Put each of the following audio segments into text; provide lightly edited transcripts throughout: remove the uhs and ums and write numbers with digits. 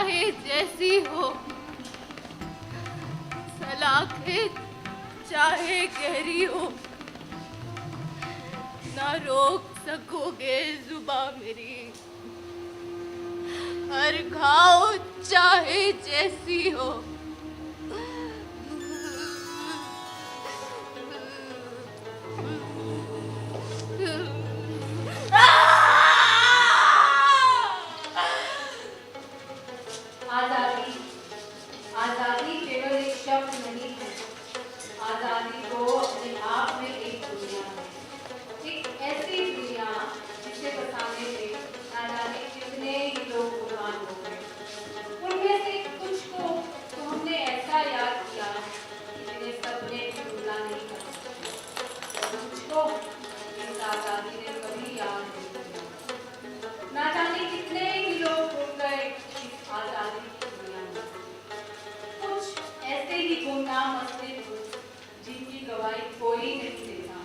चाहे जैसी हो, सलाखें चाहे गहरी हो, ना रोक सकोगे जुबां मेरी। हर घाव चाहे जैसी हो, आजादी आजादी केवल एक शब्द नहीं है। आजादी को अपने आप में एक दुनिया है, एक ऐसी दुनिया जिसे बसाने से ना जाने कितने ही लोग कुर्बान हो गए। उनमें से कुछ को तो हमने ऐसा याद किया जिन्हें सबने भूला नहीं कर सकते, कुछ को इस आजादी ने कभी याद नहीं किया। ना जाने कितने ही लोग गुम गए इस आजादी की दुनिया में। कुछ ऐसे ही गुमनाम अस्तित्व जिनकी गवाही कोई नहीं देता।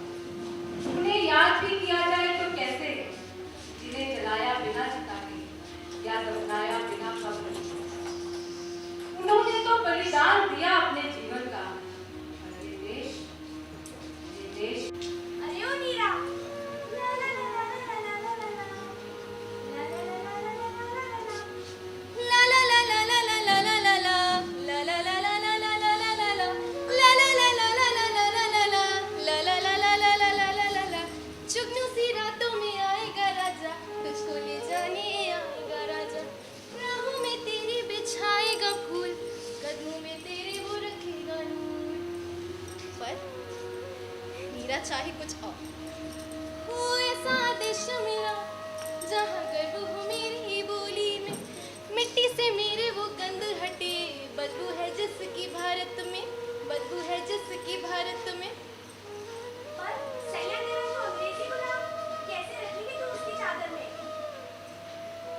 उन्हें याद भी किया जाए तो कैसे, जिन्हें जलाया बिना चिताए या दफनाया बिना कब्र में। उन्होंने तो बलिदान दिया अपने जीवन का, और ये देश अरे ओ नीरा, ला ला ला ला ला ला ला ला ला, ला ला ला ला ला ला ला ला ला, ला ला ला ला ला ला ला ला ला ला, ला ला ला ला ला ला ला ला ला ला, ला ला ला ला ला ला ला ला ला ला, ला ला ला ला ला ला ला ला ला ला। जुगनू सी रातों में आएगा राजा, तुझको ले जाने आएगा राजा। राहों में तेरी बिछाएगा फूल, कदमों में तेरे वो रखेगा नूर। पर मीरा चाहे कुछ और हो, ऐसा देश मेरा जहाँ गर्व हो मेरी बोली में, मिट्टी से मेरे वो गंध हटे। बदबू है जिसकी भारत में, बदबू है जिसकी भारत में। पर सैया तेरा तो अंग्रेजी गुलाम कैसे रखेगी तू उसकी चादर में?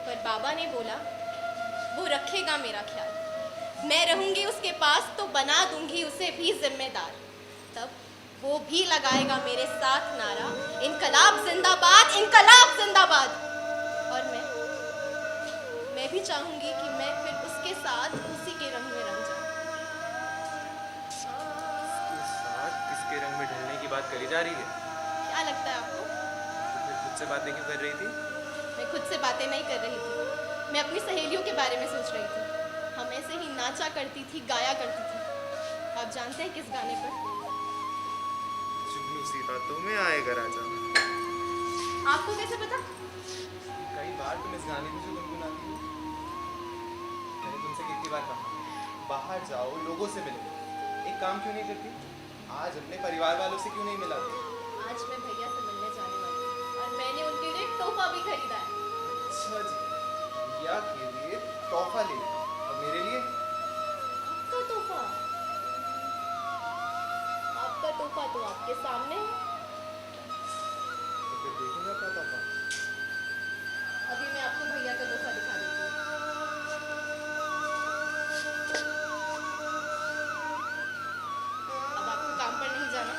पर बाबा ने बोला वो रखेगा मेरा ख्याल। मैं रहूंगी उसके पास तो बना दूंगी उसे भी जिम्मेदार। तब वो भी लगाएगा मेरे साथ नारा, इनकलाब जिंदाबाद, इनकलाब जिंदाबाद। और मैं भी चाहूंगी कि मैं फिर उसके साथ उसी के रंग में रंग जाऊं। इसके साथ किसके रंग में ढलने की बात करी जा रही है? क्या लगता है आपको? तो फिर खुद से बातें क्यों कर रही थी? मैं खुद से बातें नहीं कर रही थी, मैं अपनी सहेलियों के बारे में सोच रही थी। हम ऐसे ही नाचा करती थी, गाया करती थी। आप जानते हैं किस गाने पर? जुगनू सी रातों में आएगा राजा। आपको कैसे पता? कई बार तुम इस गाने को जो गुनगुनाती हो। मैंने तुमसे कितनी बार कहा बाहर जाओ, लोगों से मिलो। एक काम क्यों नहीं करती? आज अपने परिवार वालों से क्यों नहीं मिलाती? आज मैं भैया से मिलने जाने वाली हूँ और मैंने उनके लिए एक तोहफा भी खरीदा है। अच्छा जी, भैया के लिए तोहफा ले लिया और मेरे लिए? आपका तोहफा? आपका तोहफा तो आपके सामने है। तो फिर देखूंगा क्या तोहफा। अभी मैं आपको भैया का तोहफा दिखा देती हूँ। अब आपको काम पर नहीं जाना?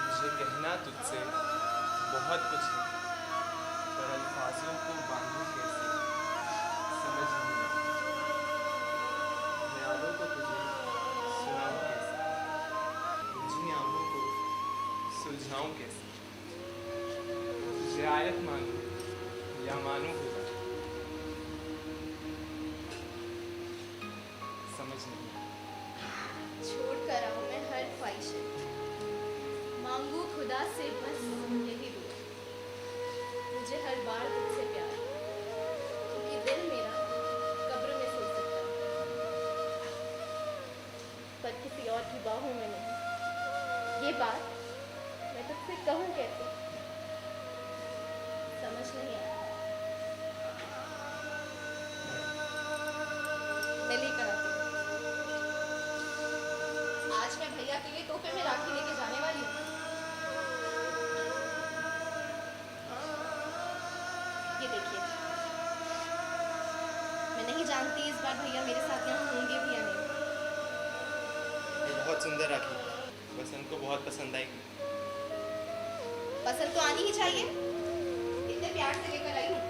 मुझे कहना तुझसे बहुत कुछ है, पर अल्फाजों को बांधूं कैसे समझ नहीं आता। ख्यालों को तुझे सुनाऊं कैसे, तुझी आंखों को सुलझाऊं कैसे। तुझे आयत मानूं या मानूं खुदा, समझ नहीं आता। छोड़ कर आऊं मैं हर ख्वाहिशें, मांगू खुदा से बस यही दुआ। मुझे हर बार तुझसे प्यार, क्योंकि दिल मेरा कब्र में सो सकता है, पर किसी और की बाहों में नहीं। ये बात मैं तुझसे कहूँ कैसे, समझ नहीं आता। मैं लेकर आती हूँ। आज मैं भैया के लिए तोहफे में राखी लेके जाने वाली हूँ। ये देखिए, मैं नहीं जानती इस बार भैया मेरे साथ यहाँ होंगे भी या नहीं। ये बहुत सुंदर राखी, बसंत को बहुत पसंद आएगी। पसंद तो आनी ही चाहिए, इतने प्यार से लेकर आई हूँ।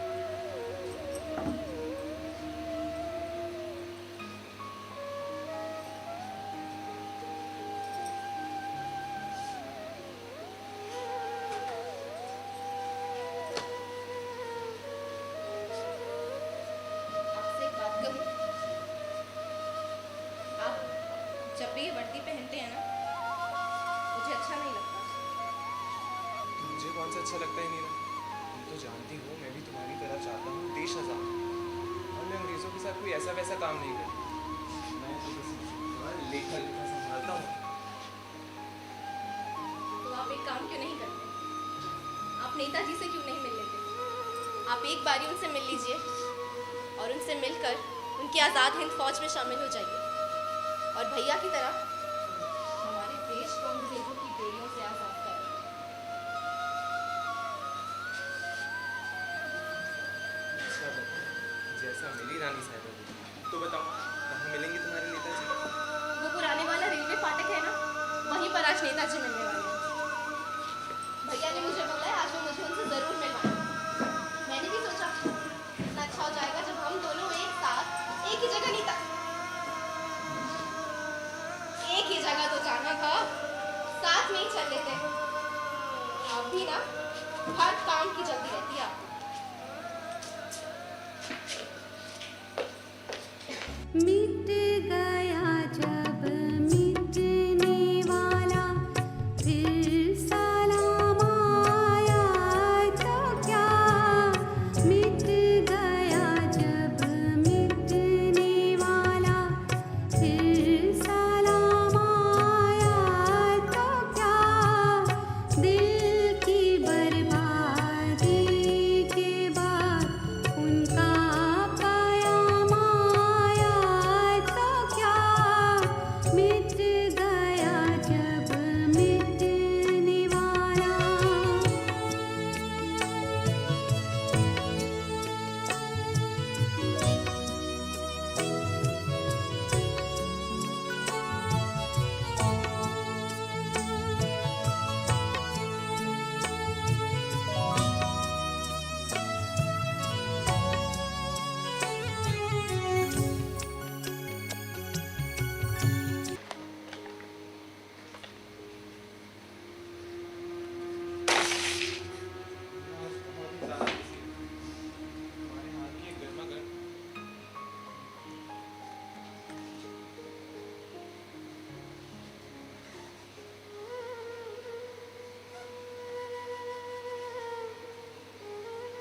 कौन सा अच्छा लगता है नीरा? तुम तो जानती हो मैं भी तुम्हारी तरह चाहता हूँ देश आजाद, और मैं अंग्रेजों के साथ कोई ऐसा वैसा काम नहीं करता। मैं तो बस तुम्हारा लेखा लेखा संभालता हूँ। तो आप एक काम क्यों नहीं करते? आप नेताजी से क्यों नहीं मिल लेते? आप एक बारी उनसे मिल लीजिए और उनसे मिलकर उनकी आज़ाद हिंद फौज में शामिल हो जाइए और भैया की तरह हमारे देश को अंग्रेजों की बेड़ियों से आज़ाद करें। अच्छा बताओ, जैसा मिली रानी साहब तो बताओ कहाँ मिलेंगे तुम्हारे नेताजी? वो पुराने वाला रेलवे फाटक है ना, वहीं पर आज नेताजी मिलने वाले हैं। भैया ने मुझे बोला है आज वो मुझे उनसे ज़रूर मिलवाएं। मैंने भी सोचा कितना अच्छा हो जाएगा जब हम दोनों एक साथ एक ही जगह एक ही जगह तो जाना था, साथ में ही चल लेते। आप भी ना हर काम की जल्दी रहती है आपको। मिट गया जब मिटने वाला, फिर सलाम आया तो क्या। मिट गया जब मिटने वाला, फिर सलाम आया तो क्या। दिल की बर्बादी के बाद उनका कयाम आया तो क्या। मिट गया जब मिटने वाला। आज बहुत ही ज़्यादा बिजी है। हमारे हाथ की एक गर्मा गर्म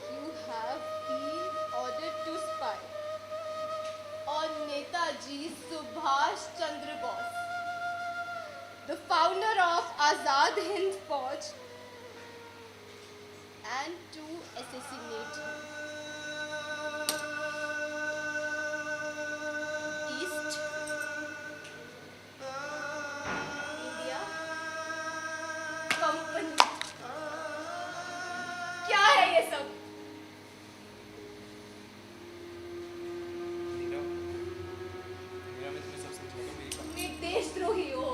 You have been ordered to spy on Netaji Subhash Chandra Bose, the founder of Azad Hind Fauj, and to assassinate him. East India Company. क्या है ये सब? नीरा, नीरा मैं तुम्हें सब समझाता हूँ, मेरी बात तुम एक देशद्रोही हो।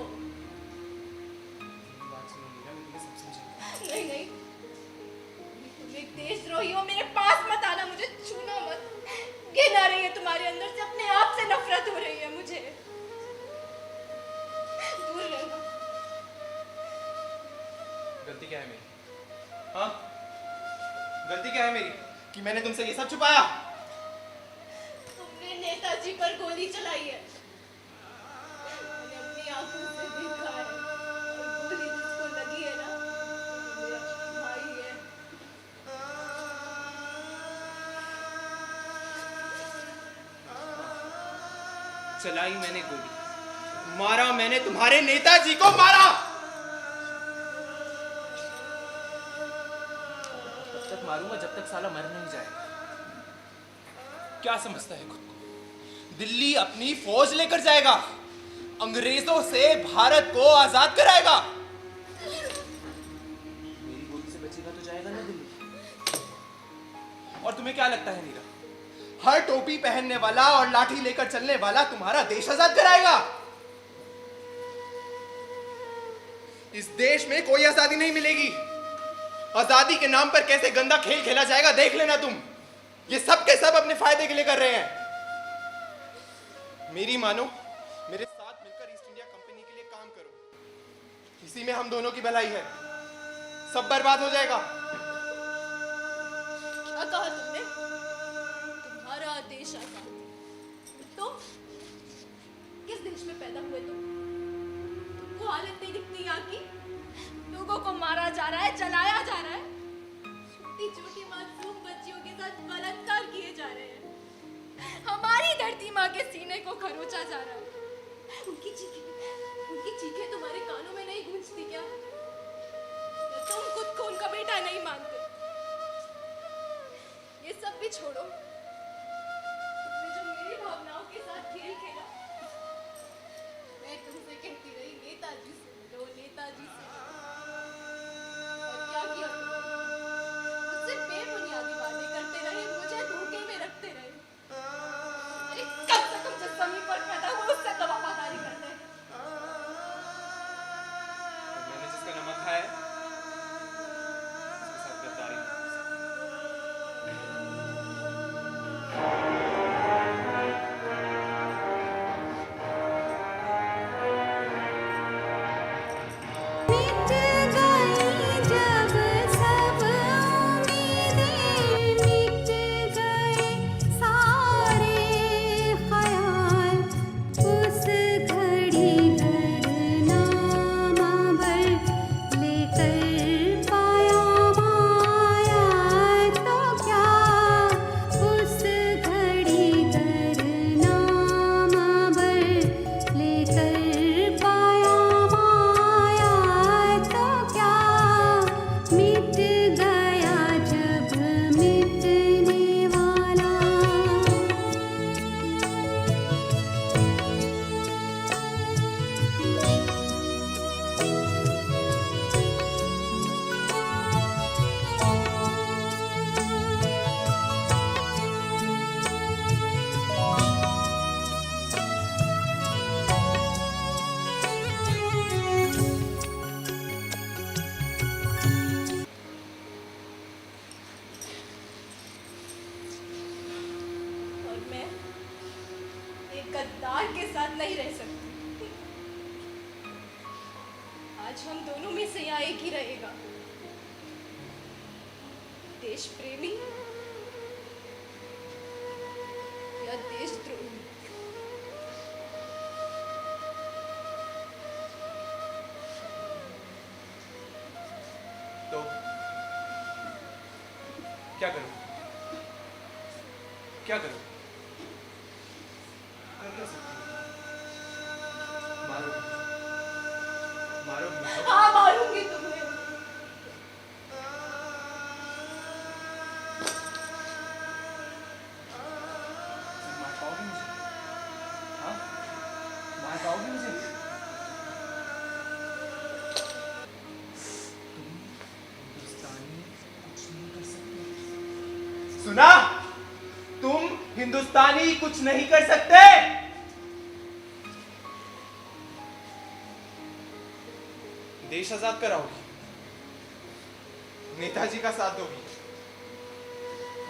मेरी बात सुनो नीरा, मैं तुम्हें सब समझाता हूँ। नहीं नहीं, तुम एक देशद्रोही हो। मेरे पास मत आना, मुझे छूना मत। घिन आ रही है तुम्हारे अंदर से, अपने आप से नफरत हो रही है मुझे। दूर रहना। गलती क्या है मेरी? हाँ, गलती क्या है मेरी कि मैंने तुमसे ये सब छुपाया? तुमने नेताजी पर गोली चलाई है। मैंने अपनी आंखों से देखा है। और गोली जिसको लगी है ना, वो मेरा भाई है। चलाई मैंने गोली, मारा मैंने तुम्हारे नेताजी को मारा। तब तक मारूंगा जब तक साला मर नहीं जाए। क्या समझता है खुद को? दिल्ली अपनी फौज लेकर जाएगा, अंग्रेजों से भारत को आजाद कराएगा। मेरी गोली से बचेगा तो जाएगा ना दिल्ली। और तुम्हें क्या लगता है नीरा, हर टोपी पहनने वाला और लाठी लेकर चलने वाला तुम्हारा देश आजाद कराएगा? इस देश में कोई आजादी नहीं मिलेगी। आजादी के नाम पर कैसे गंदा खेल खेला जाएगा देख लेना तुम। ये सब के सब अपने फायदे के लिए कर रहे हैं। मेरी मानो, मेरे साथ मिलकर ईस्ट इंडिया कंपनी के लिए काम करो। इसी में हम दोनों की भलाई है। सब बर्बाद हो जाएगा। क्या कहा तुमने? तुम्हारा देश आजाद? तो किस देश में पैदा हुए तुम? तुमको हालत नहीं दिखती यहाँ की? लोगों को मारा जा रहा है, जलाया जा रहा है। छोटी छोटी मासूम बच्चियों के साथ बलात्कार किए जा रहे हैं। हमारी धरती माँ के सीने को खरोचा जा रहा है। उनकी चीखें तुम्हारे कानों में नहीं गूंजती क्या? या तुम खुद को उनका बेटा नहीं मानते? ये सब भी छोड़ो, तुमने जो मेरी भावनाओं के साथ खेल खेला, मैं तुमसे कहती रही नेताजी से मिलो, नेताजी से मिलो। और क्या किया तुमने? मुझसे बेबुनियादी बातें करते रहे, मुझे धोखे में रखते रहे। अरे कम से कम जिस जमीन पर पैदा हुआ उससे तो वफादारी करते हैं। मैंने जिसका नमक खाया है, उसके साथ गद्दारी नहीं कर मिट गई जब सब उम्मीदें, मिट गए सारे ख्याल, उस घड़ी करनामा भर लेकर पाया माया तो क्या, उस घड़ी करनामा भर लेकर पाया माया तो क्या, मिट गया जब मिटने वाला। और मैं एक गद्दार के साथ नहीं रह सकती। आज हम दोनों में से यहाँ एक ही रहेगा, देश प्रेमी या देशद्रोही। तो क्या करूं? क्या करूं? कर क्या सकती हूं? मारो, मारो मुझे। हाँ, मारूंगी तुम्हें। मार पाओगी मुझे? हाँ? मार पाओगी मुझे? तुम हिंदुस्तानी कुछ नहीं कर सकते। सुना? तुम हिंदुस्तानी कुछ नहीं कर सकते। देश आजाद कराओगी, नेताजी का साथ दोगी।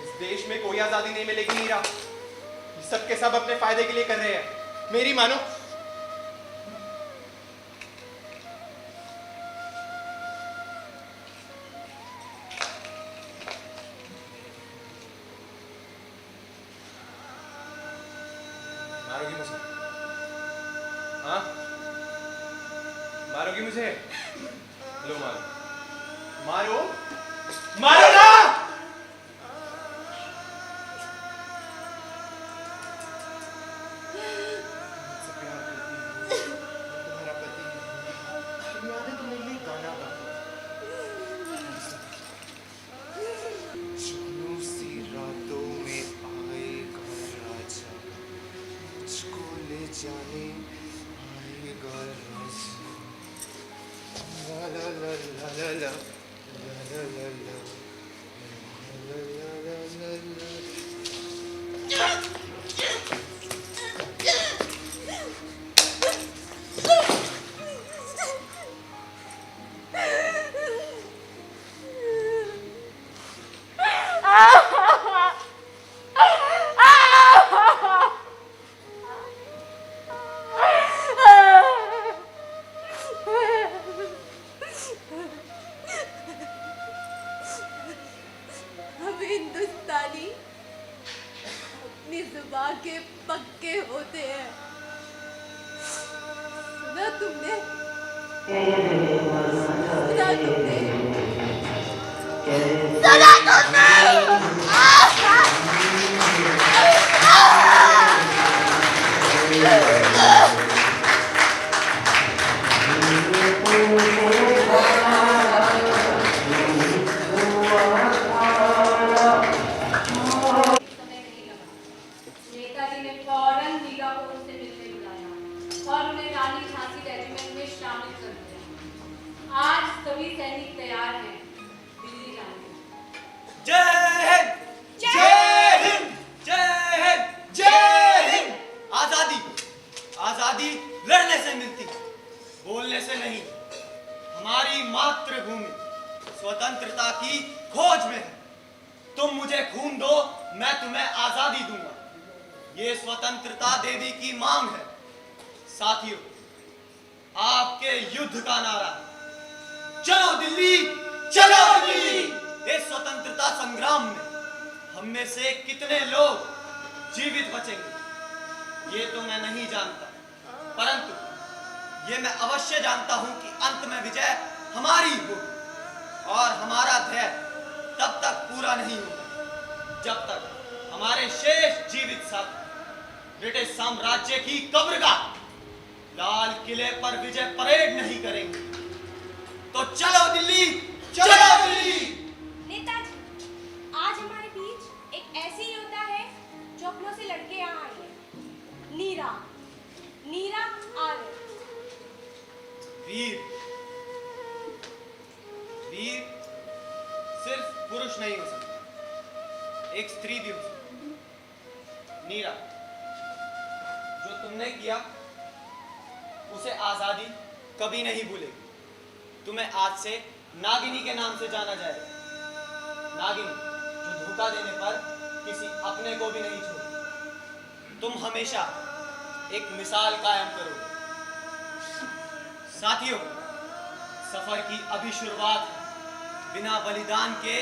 इस देश में कोई आजादी नहीं मिलेगी मीरा। ये सब के सब अपने फायदे के लिए कर रहे हैं। मेरी मानो। मारोगी मुझे? हाँ? मारोगी मुझे? लो मारो, मारो, मारो ना! मुझसे प्यार करती हो, मैं तुम्हारा पति हूँ। तुम्हें याद है तुम मेरे लिए गाना गाती थी। जुनून सी रातों में आएगा राजा, मुझको ले जाने आएगा राजा। La la la la la la la la la la la la हम हिंदुस्तानी अपनी जुबान के पक्के होते हैं। सुना तुमने? सुना तुमने? सुना तुमने? समय नहीं लगा। नेताजी ने फौरन मीरा को उनसे मिलने बुलाया और उन्हें रानी झांसी रेजिमेंट में शामिल कर दिया। आज सभी सैनिक तैयार हैं दिल्ली जाने को। जय हिंद, जय हिंद, जय हिंद, जय हिंद। आजादी, आजादी लड़ने से मिलती, बोलने से नहीं। हमारी मातृभूमि स्वतंत्रता की खोज में है। तुम मुझे खून दो, मैं तुम्हें आजादी दूंगा। ये स्वतंत्रता देवी की मांग है। साथियों, आपके युद्ध का नारा है, चलो दिल्ली, चलो दिल्ली। इस स्वतंत्रता संग्राम में हम में से कितने लोग जीवित बचेंगे ये तो मैं नहीं जानता, परंतु ये मैं अवश्य जानता हूं कि अंत में विजय हमारी होगी और हमारा धैर्य तब तक पूरा नहीं होगा जब तक हमारे शेष जीवित साथी ब्रिटिश साम्राज्य की कब्रगाह लाल किले पर विजय परेड नहीं करेंगे। तो चलो दिल्ली, चलो दिल्ली। नेताजी, आज हमारे बीच एक ऐसी योद्धा है जो अपनों से लड़के यहाँ आई है। नीरा, नीरा आर्य। वीर, वीर सिर्फ पुरुष नहीं हो सकता, एक स्त्री भी हो सकती। नीरा, जो तुमने किया उसे आजादी कभी नहीं भूलेगी। तुम्हें आज से नागिनी के नाम से जाना जाएगा। नागिनी जो धोखा देने पर किसी अपने को भी नहीं छोड़ती। तुम हमेशा एक मिसाल कायम करोगे। साथियों, सफर की अभी शुरुआत है। बिना बलिदान के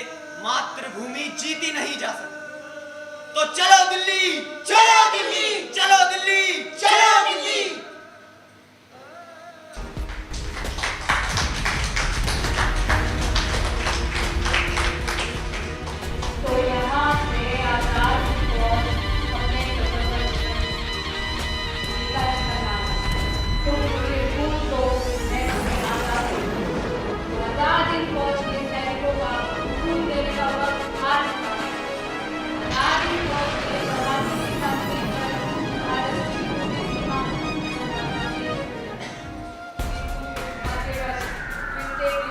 मातृभूमि जीती नहीं जा सकती। तो चलो दिल्ली, चलो दिल्ली, चलो दिल्ली, चलो दिल्ली। तो यहाँ से आजाद फौज अपने सफर पर निकल चला। तुम मुझे खून दो, मैं तुम्हें आजाद करूँगा। तो आजाद इन फौज के सैनिकों का खून देने का वक्त आ चुका है। आजाद इन फौज के जवानों की सामने पर भारत की पूरी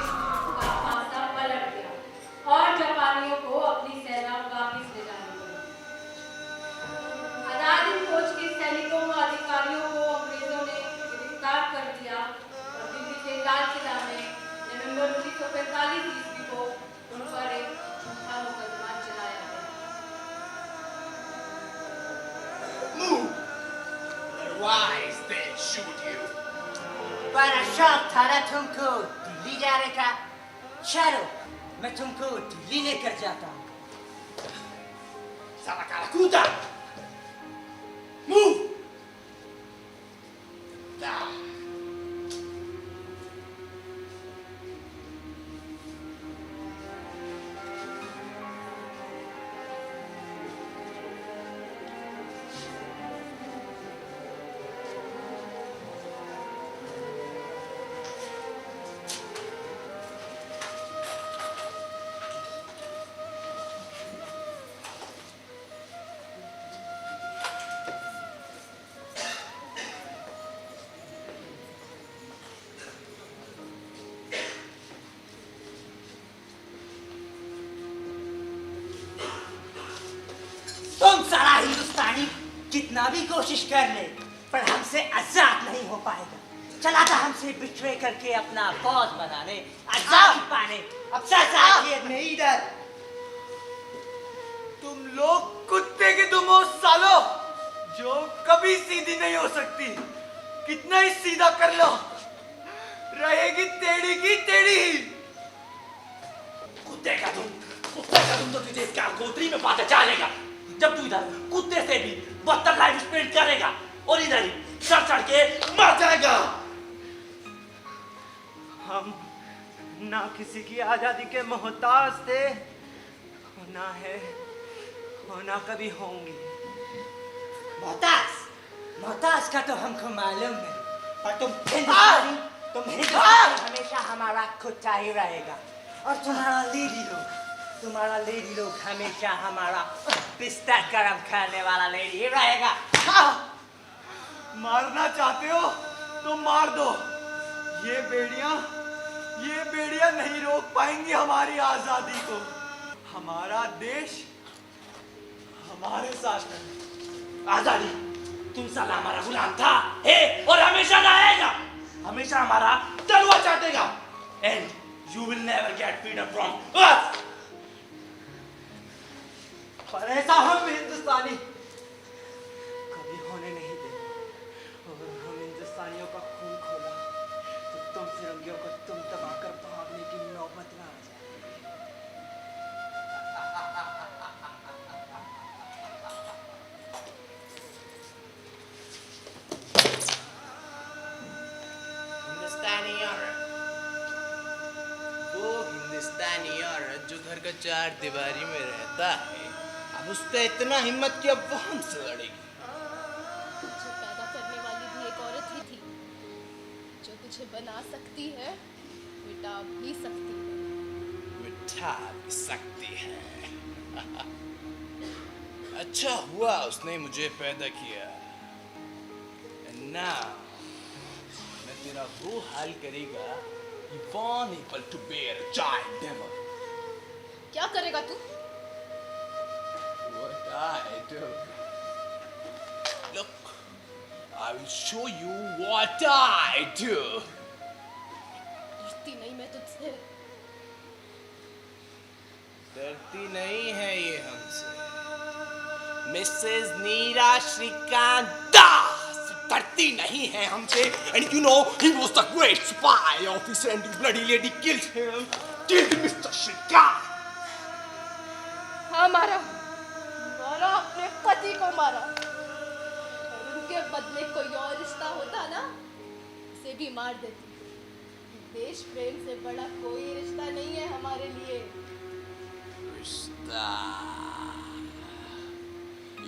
सीमा का पासा पलट गया और जापानियों को अपनी सेना वापस ले जानी पड़ी। आजाद हिंद फौज के सैनिकों व अधिकारियों को अंग्रेजों ने गिरफ्तार कर दिया और दिल्ली के लाल किला में नवंबर 1945 ईस्वी को उन पर एक झूठा मुकदमा चलाया गया। Move, otherwise they'll shoot you. बड़ा शौक था ना तुमको दिल्ली जाने का। चलो, मैं तुमको दिल्ली लेकर जाता हूँ। Sama Kalakuta. Move. Ah. तुम सारा हिंदुस्तानी कितना भी कोशिश कर ले, पर हमसे आजाद नहीं हो पाएगा। चला था हमसे बिट्रे करके अपना फौज बनाने, आजादी पाने। अब आखिर में इधर तुम लोग कुत्ते के दुम हो सालो, जो कभी सीधी नहीं हो सकती। कितना ही सीधा कर लो, रहेगी टेढ़ी की टेढ़ी ही। कुत्ते का तुम तो तुझे इस कालकोतरी में पता चलेगा जब तू इधर कुत्ते से भी बदतर लाइफ स्पेंड करेगा और इधर ही चढ़ चढ़ के मर जाएगा। हम ना किसी की आजादी के मोहताज थे, ना है और ना कभी होंगे। मोहताज का तो हमको मालूम है, पर तुम हिंदुस्तानी हमेशा हमारा कुत्ता ही रहेगा, और तुम्हारा लेडी लोग हमेशा हमारा बिस्तर गरम करने वाला लेडी ही रहेगा। मारना चाहते हो तो मार दो। ये बेड़ियां नहीं रोक पाएंगी हमारी आजादी को। हमारा देश हमारे साथ है। आजादी, तुम साला हमारा गुलाम था, है और हमेशा रहेगा। हमेशा हमारा तलवा चाटेगा। And you will never get freedom from us. पर ऐसा हम हिंदुस्तानी कभी होने नहीं देंगे। और हम हिंदुस्तानियों का खून खोला तो तुम फिरंगियों को तुम दबाकर भागने की नौबत ना आ जाए। हिंदुस्तानी औरत, वो हिंदुस्तानी औरत जो घर का चार दीवारी में रहता है, अब उसका इतना हिम्मत कि अब वो हमसे लड़ेगी। तुझे पैदा करने वाली भी एक औरत ही थी, जो तुझे बना सकती है, मिटा भी सकती है। मिठा भी सकती है। अच्छा हुआ उसने मुझे पैदा किया। And now, मैं तेरा वो हाल करेगा कि born able to bear a child devil. क्या करेगा तू? What I do? Look, I will show you what I do. डरती नहीं मैं तुझसे। डरती नहीं है ये हमसे। मिसेस नीरा श्रीकांत दास डरती नहीं है हमसे। And you know he was the great spy officer and the bloody lady killed him. Killed Mr. Shrikant. हाँ मारा अपने पति को मारा। और उनके बदले कोई और रिश्ता होता ना, उसे भी मार देती। देश प्रेम से बड़ा कोई रिश्ता नहीं है हमारे लिए। रिश्ता?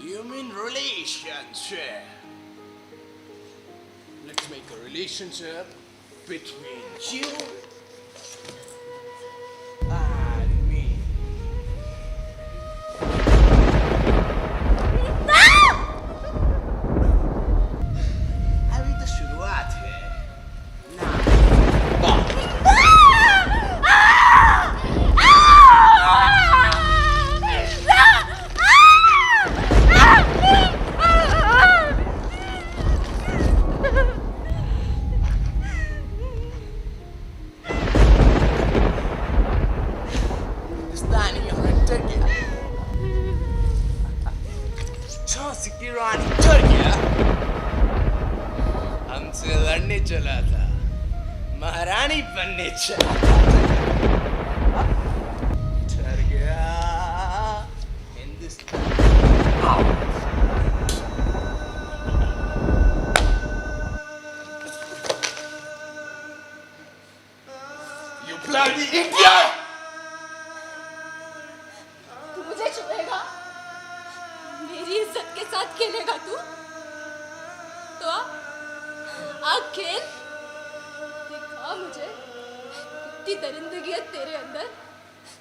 You mean relationship? Let's make a relationship between you and me. अभी तो शुरुआत है ना। हिंदुस्तानी औरत डर गया। झांसी की रानी डर गया। हमसे लड़ने चला था, महारानी बनने चला था। डर गया हिंदुस्तान। You bloody idiot! तू मुझे छुएगा? मेरी इज्जत के साथ खेलेगा तू? तो आ खेल, दिखा मुझे कितनी दरिंदगी है तेरे अंदर।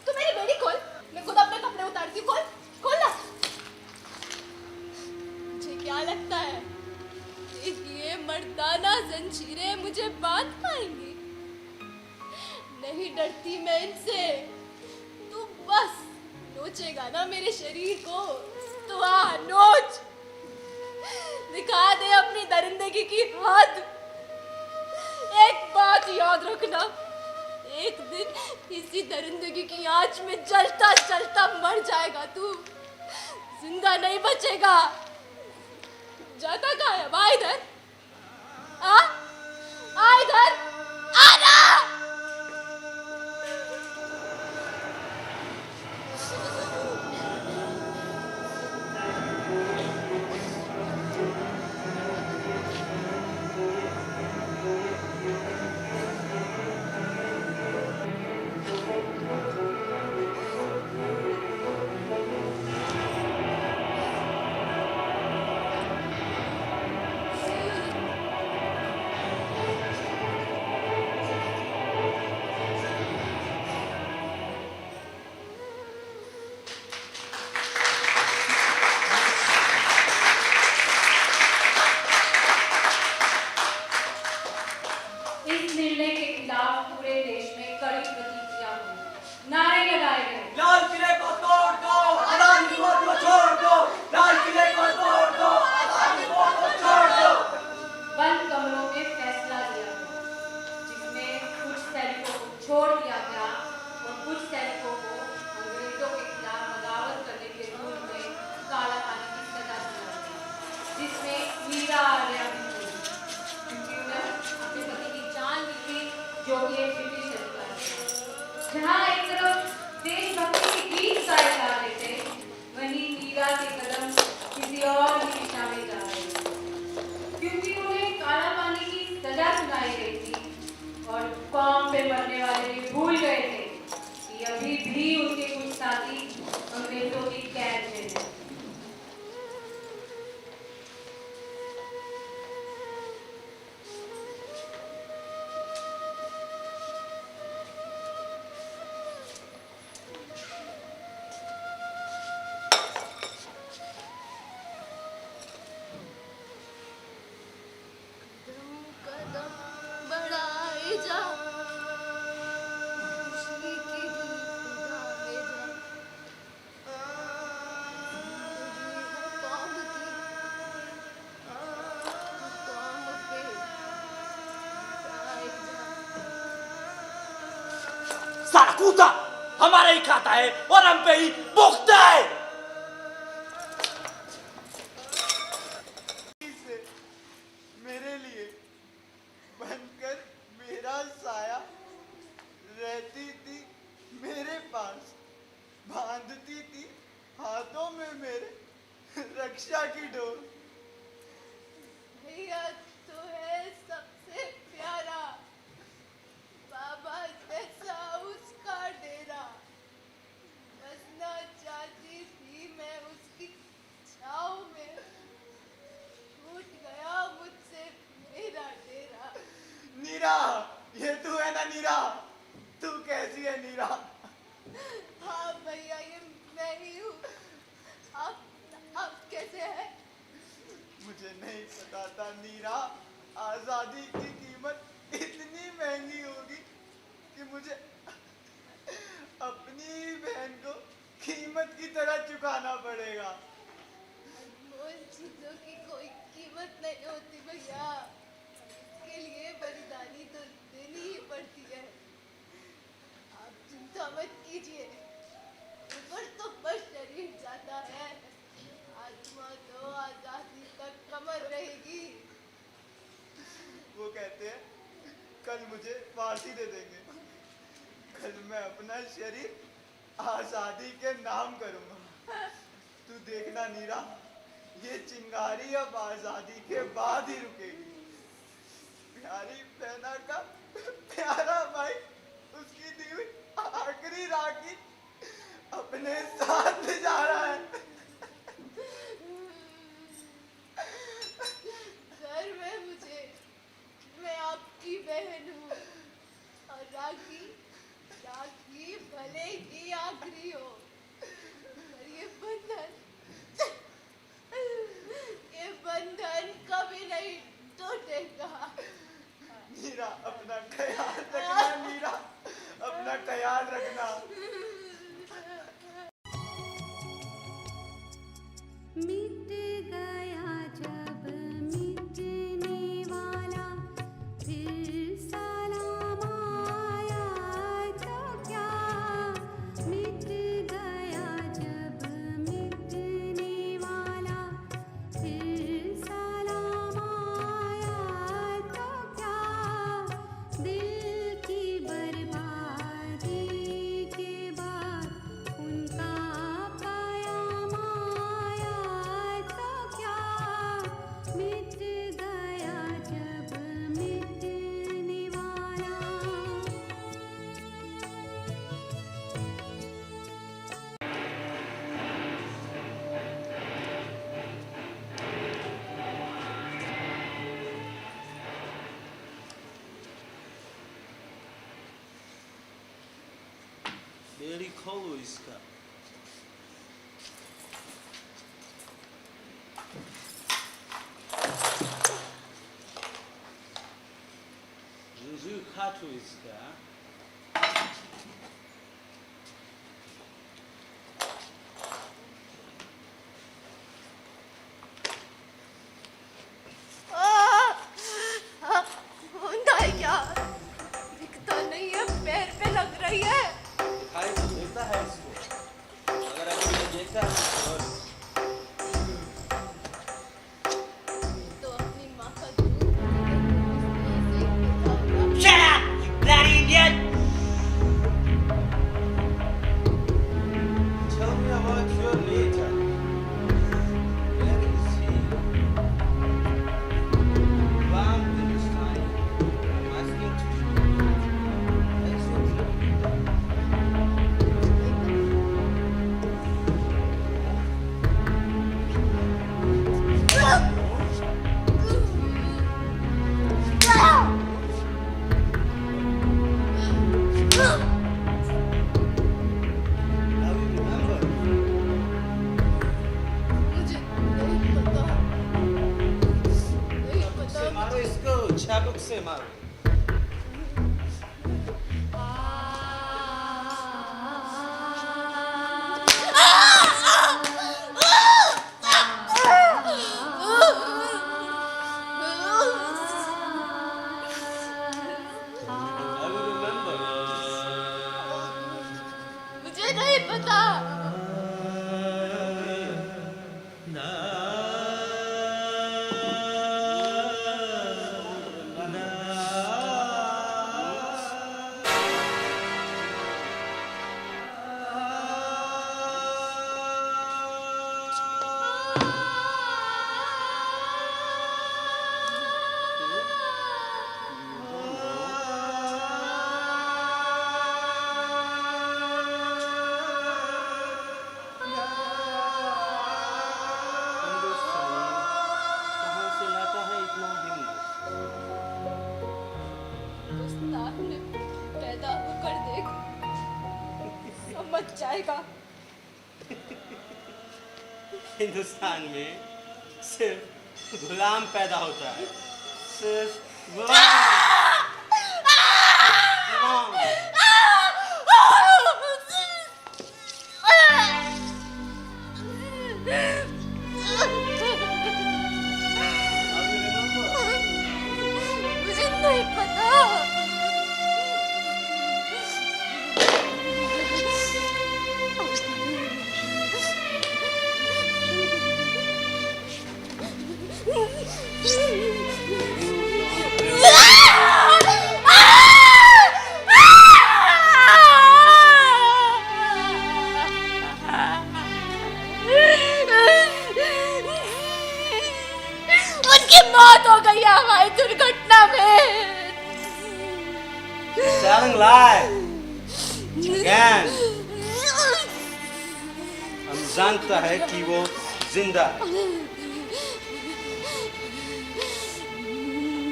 तू मेरी बेड़ी खोल, मैं खुद अपने कपड़े उतारती हूँ। खोल ना। मुझे क्या लगता है ये मर्दाना जंजीरें मुझे बांध पाएंगी? नहीं डरती मैं इनसे। तू बस नोचेगा ना मेरे शरीर को, तो आ नोच। दिखा दे अपनी दरिंदगी की हद। एक बात याद रखना, एक दिन इसी दरिंदगी की आंच में जलता जलता मर जाएगा तू, जिंदा नहीं बचेगा। जाता कहाँ है? आ इधर, आ इधर, आना। जिसमें मीरा आर्या भी थी, क्योंकि उन्हें अपने पति की जान ली थी, जो कि एक ब्रिटिश अधिकारी था। जहाँ एक तरफ देशभक्ति के गीत गाए जा रहे थे, वहीं मीरा के कदम किसी और ही दिशा में जा रहे थे, क्योंकि उन्हें काला पानी की सजा सुनाई गई थी और कॉम पे मरने वाले भी भूल गए थे कि अभी भी उनके कुछ साथी अंग्रेजों की कैद में हैं। कदम बढ़ाए जा, खुशी की धूप उड़ाए जा, कौम की कौम पे उड़ाए जा। सारा कूता हमारा ही खाता है और हम पे ही भुगता है। से मेरे लिए बनकर मेरा साया रहती थी मेरे पास, बांधती थी हाथों में मेरे रक्षा की डोर। भैया तो है सबसे प्यारा, बाबा जैसा उसका डेरा, बसना चाहती थी मैं उसकी छाँव में, छूट गया मुझसे मेरा डेरा। नीरा, ये तू है ना नीरा? तू कैसी है नीरा? हाँ भैया, ये मैं ही हूँ। आप कैसे हैं? मुझे नहीं पता था नीरा, आजादी की कीमत इतनी महंगी होगी कि मुझे अपनी ही बहन को कीमत की तरह चुकाना पड़ेगा। अनमोल चीजों की कोई कीमत नहीं होती भैया, इसके लिए बलिदानी तो देनी ही पड़ती है। आप चिंता मत कीजिए, ऊपर तो बस शरीर जाता है, आत्मा तो आजादी तक कमर रहेगी। वो कहते हैं कल मुझे फांसी दे देंगे, कल मैं अपना शरीर आजादी के नाम करूंगा। तू देखना नीरा, ये चिंगारी अब आजादी के बाद ही रुकेगी। प्यारी बहना का प्यारा भाई उसकी दी हुई आखिरी राखी अपने साथ ले जा रहा है। गर्व है मुझे, मैं आपकी बहन हूँ, और राखी भले ही आखिरी हो, पर ये बंधन कभी नहीं टूटेगा। नीरा, अपना ख्याल रखना नीरा, अपना ख्याल रखना। मिट गया जब मिटने वाला, फिर सलाम आया तो क्या। मिट गया जब मिटने वाला, फिर सलाम आया तो क्या। दिल की बर्बादी के बाद उनका कयाम आया तो क्या। मिट गया जब मिटने वाला। डेरी खोलो इसका। जुजू खाटू इसका। होता है क्या? दिखता नहीं है, पैर पे लग रही है। दिखाई तो देता है इसको, अगर अभी ये देखता है तो चाबुक से मारो। मुझे नहीं पता। कहाँ से लाता है इतना हिम्मत? हिंदुस्तान में पैदा होकर देख, समझ जाएगा। हिंदुस्तान में सिर्फ गुलाम पैदा होता है, सिर्फ गुलाम। मुझे नहीं पता। उनकी मौत हो गई है हमारी दुर्घटना में। Telling lie again. हम जानता है कि वो जिंदा है।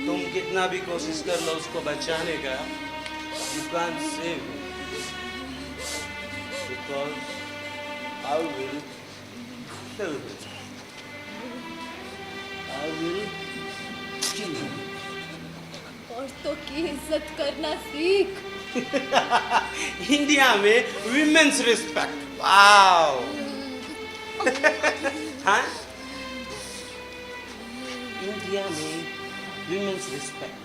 तुम कितना भी कोशिश कर लो उसको बचाने का, you can't save him. Because I will kill him. I will kill him. औरतों की इज्जत करना सीख। इंडिया में विमेन्स रिस्पेक्ट, वाओ। हाँ, इंडिया में विमेन्स रिस्पेक्ट।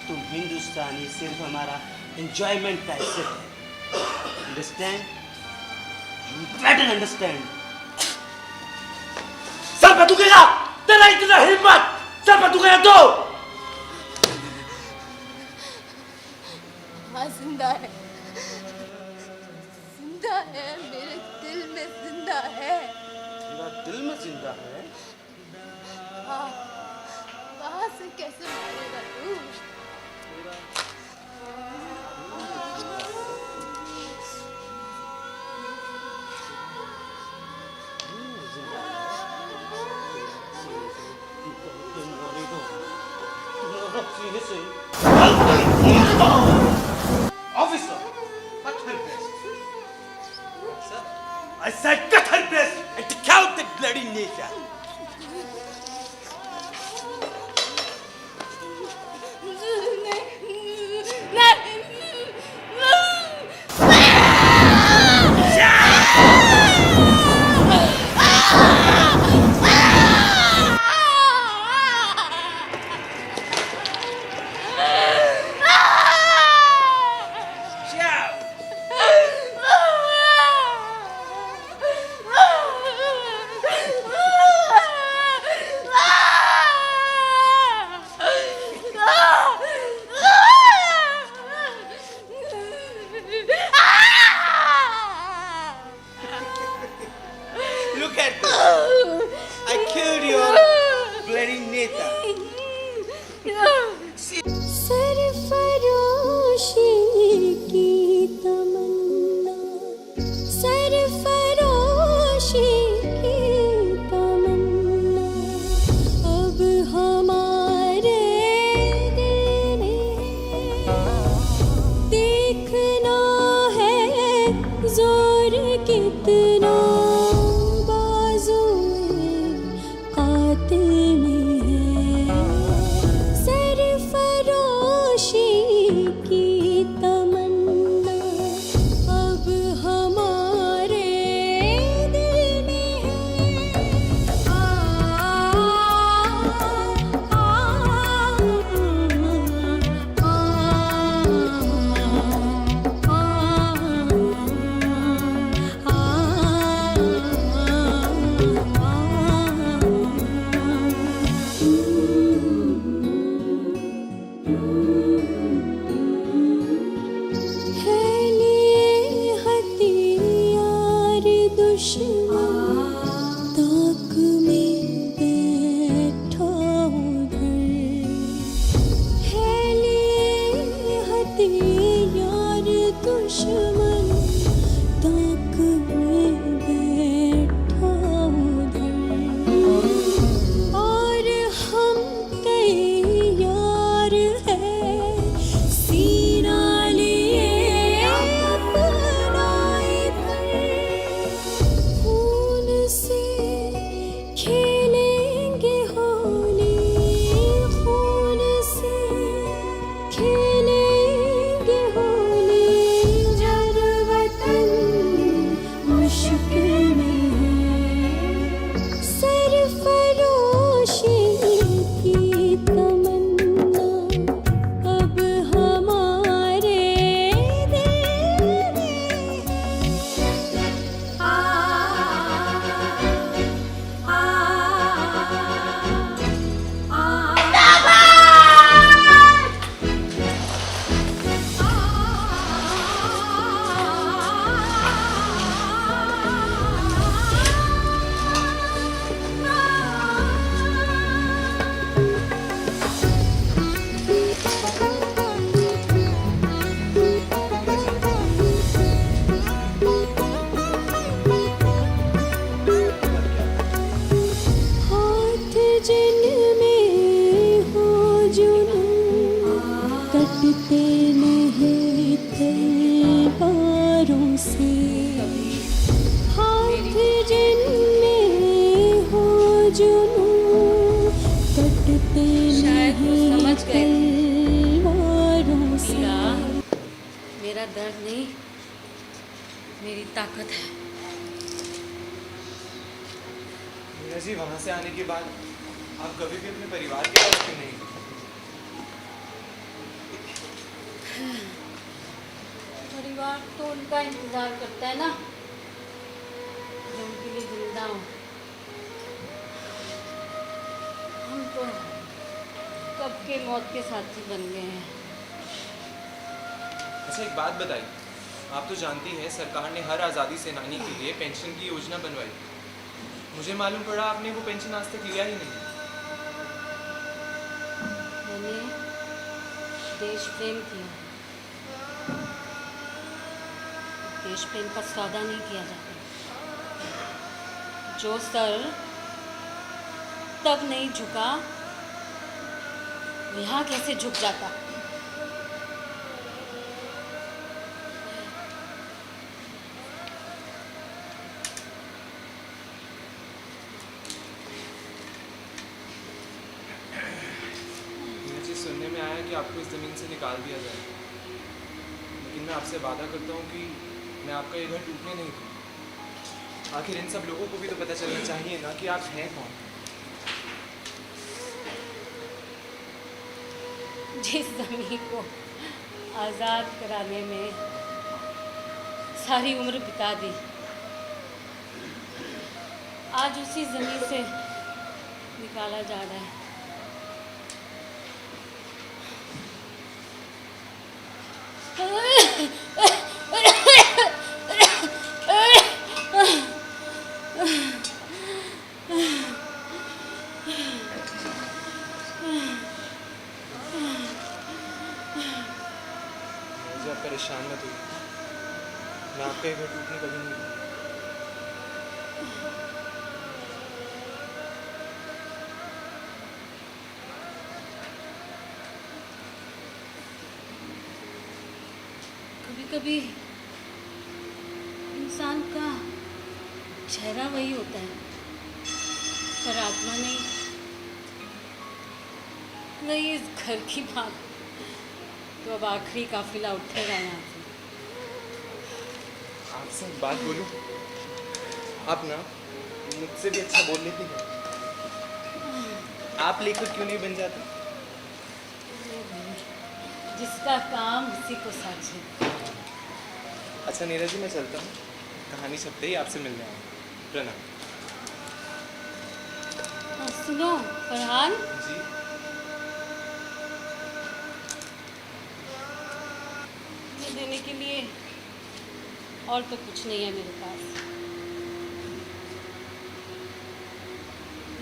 तुम हिंदुस्तानी सिर्फ हमारा एंजॉयमेंट का हिस्सा है। Understand? You better understand. Sir पे दुखेगा, तेरा इतना हिम्मत, सर पे दुखेगा तो हाँ, जिंदा है, जिंदा है, मेरे दिल में जिंदा है। तेरा दिल में जिंदा है? हाँ, वहाँ से कैसे मारेगा तू? Officer, cut her breast. Sir, I said cut her breast and take out that bloody nation. जुनू कटते शायद वो समझ गए तलवारों से। मीरा, मेरा दर्द नहीं, मेरी ताकत है। मीरा जी, वहाँ से आने के बाद आप कभी भी अपने परिवार के पास क्यों नहीं गए? परिवार तो उनका इंतजार करता है ना, जो उनके लिए जिंदा हो। हम तो कब के मौत के साथी बन गए हैं। अच्छा, एक बात बताइए, आप तो जानती हैं सरकार ने हर आज़ादी सेनानी के लिए पेंशन की योजना बनवाई। मुझे मालूम पड़ा आपने वो पेंशन आज तक लिया ही नहीं। मैंने देश प्रेम किया। देश प्रेम का सौदा नहीं किया जाता। जो सर तब नहीं झुका, यहाँ कैसे झुक जाता। मुझे सुनने में आया कि आपको इस ज़मीन से निकाल दिया जाए, लेकिन मैं आपसे वादा करता हूँ कि मैं आपका ये घर टूटने नहीं दूँ। आखिर इन सब लोगों को भी तो पता चलना चाहिए ना कि आप हैं कौन। जिस ज़मीन को आज़ाद कराने में सारी उम्र बिता दी, आज उसी ज़मीन से निकाला जा रहा है। मुझे आप परेशान मत होइए, मैं आपका ये घर टूटने कभी नहीं दूँगा। कभी कभी इंसान का चेहरा वही होता है, पर आत्मा नहीं। वही इस घर की बात, तो अब आखिरी काफिला उठेगा यहाँ से। आपसे एक बात बोलूं, आप ना मुझसे भी अच्छा बोल लेती हैं। आप लेखक क्यों नहीं बन जाते? जिसका काम उसी को साझे। अच्छा नीरज जी, मैं चलता हूँ, कहानी छपते ही आपसे मिलने आऊँ। प्रणाम। और सुनो फरहान, जी। ये देने के लिए और तो कुछ नहीं है मेरे पास।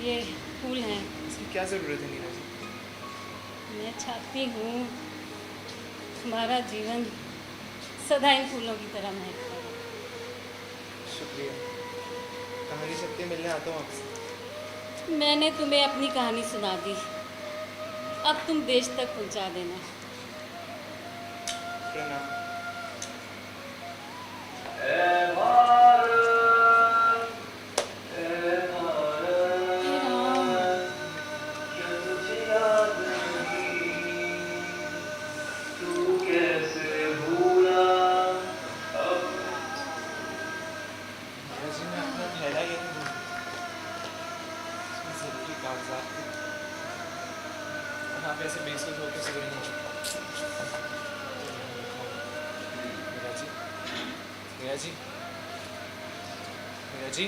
ये फूल हैं। इसकी क्या ज़रूरत है नीरज जी? मैं चाहती हूँ तुम्हारा जीवन सदा इन फूलों की तरह महकता रहे। शुक्रिया। कहानी छपते मिलने आता हूँ आपसे। मैंने तुम्हें अपनी कहानी सुना दी, अब तुम देश तक पहुँचा देना। प्रणाम। हे राम, नीरज जी, मैं अपना थैला ये नहीं भूलूँ। इसमें ज़रूरी कागजात थे। और आप ऐसे बेसुध होकर सो रही हैं। नीरज जी, नीरज जी, नीरज जी।